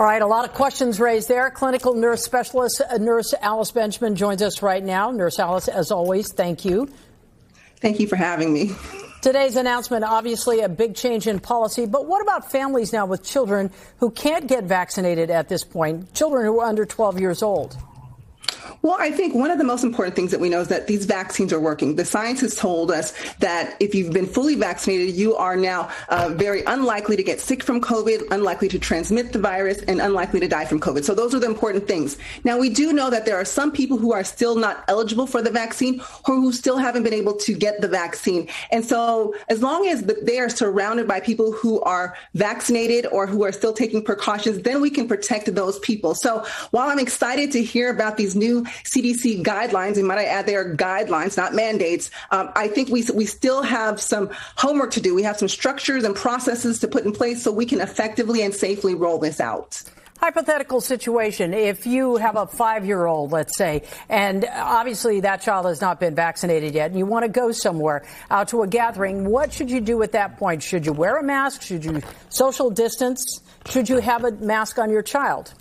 All right, a lot of questions raised there. Clinical nurse specialist, Nurse Alice Benjamin, joins us right now. Nurse Alice, as always, thank you. Thank you for having me. Today's announcement, obviously a big change in policy, but what about families now with children who can't get vaccinated at this point, children who are under 12 years old? Well, I think one of the most important things that we know is that these vaccines are working. The science has told us that if you've been fully vaccinated, you are now very unlikely to get sick from COVID, unlikely to transmit the virus, and unlikely to die from COVID. So those are the important things. Now, we do know that there are some people who are still not eligible for the vaccine or who still haven't been able to get the vaccine. And so as long as they are surrounded by people who are vaccinated or who are still taking precautions, then we can protect those people. So while I'm excited to hear about these new CDC guidelines, and might I add, they are guidelines, not mandates. I think we still have some homework to do. We have some structures and processes to put in place so we can effectively and safely roll this out. Hypothetical situation. If you have a 5-year-old, let's say, and obviously that child has not been vaccinated yet, and you want to go somewhere out to a gathering, what should you do at that point? Should you wear a mask? Should you social distance? Should you have a mask on your child?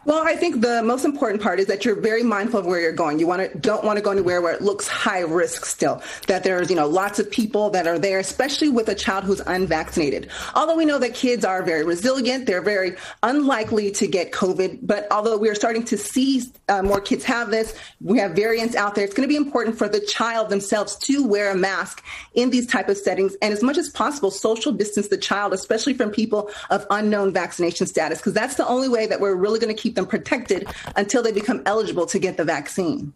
Well, I think the most important part is that you're very mindful of where you're going. You don't want to go anywhere where it looks high risk still, that there's, lots of people that are there, especially with a child who's unvaccinated. Although we know that kids are very resilient, they're very unlikely to get COVID. But although we are starting to see more kids have this, we have variants out there, it's going to be important for the child themselves to wear a mask in these type of settings. And as much as possible, social distance the child, especially from people of unknown vaccination status, because that's the only way that we're really going to keep them protected until they become eligible to get the vaccine.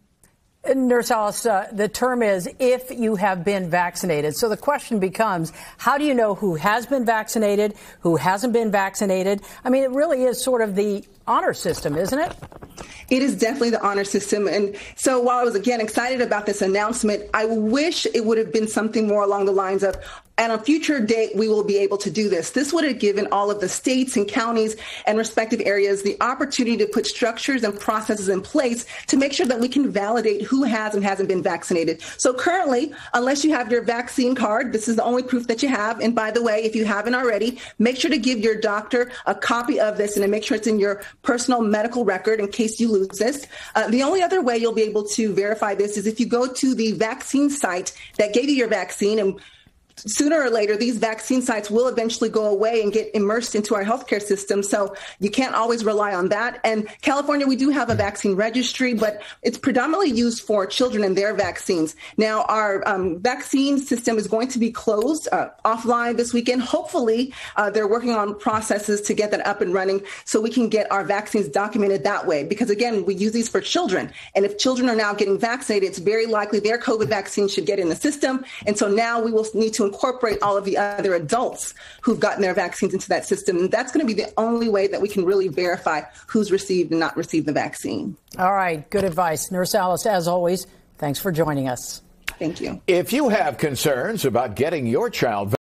Nurse Alice, the term is if you have been vaccinated. So the question becomes, how do you know who has been vaccinated, who hasn't been vaccinated? I mean, it really is sort of the honor system, isn't it? It is definitely the honor system. And so while I was, again, excited about this announcement, I wish it would have been something more along the lines of, at a future date, we will be able to do this. This would have given all of the states and counties and respective areas the opportunity to put structures and processes in place to make sure that we can validate who has and hasn't been vaccinated. So currently, unless you have your vaccine card, this is the only proof that you have. And by the way, if you haven't already, make sure to give your doctor a copy of this and to make sure it's in your personal medical record in case you lose this. The only other way you'll be able to verify this is if you go to the vaccine site that gave you your vaccine, and sooner or later, these vaccine sites will eventually go away and get immersed into our healthcare system. So you can't always rely on that. And California, we do have a vaccine registry, but it's predominantly used for children and their vaccines. Now, our vaccine system is going to be closed offline this weekend. Hopefully, they're working on processes to get that up and running so we can get our vaccines documented that way. Because, again, we use these for children. And if children are now getting vaccinated, it's very likely their COVID vaccine should get in the system. And so now we will need to incorporate all of the other adults who've gotten their vaccines into that system. And that's going to be the only way that we can really verify who's received and not received the vaccine. All right. Good advice. Nurse Alice, as always, thanks for joining us. Thank you. If you have concerns about getting your child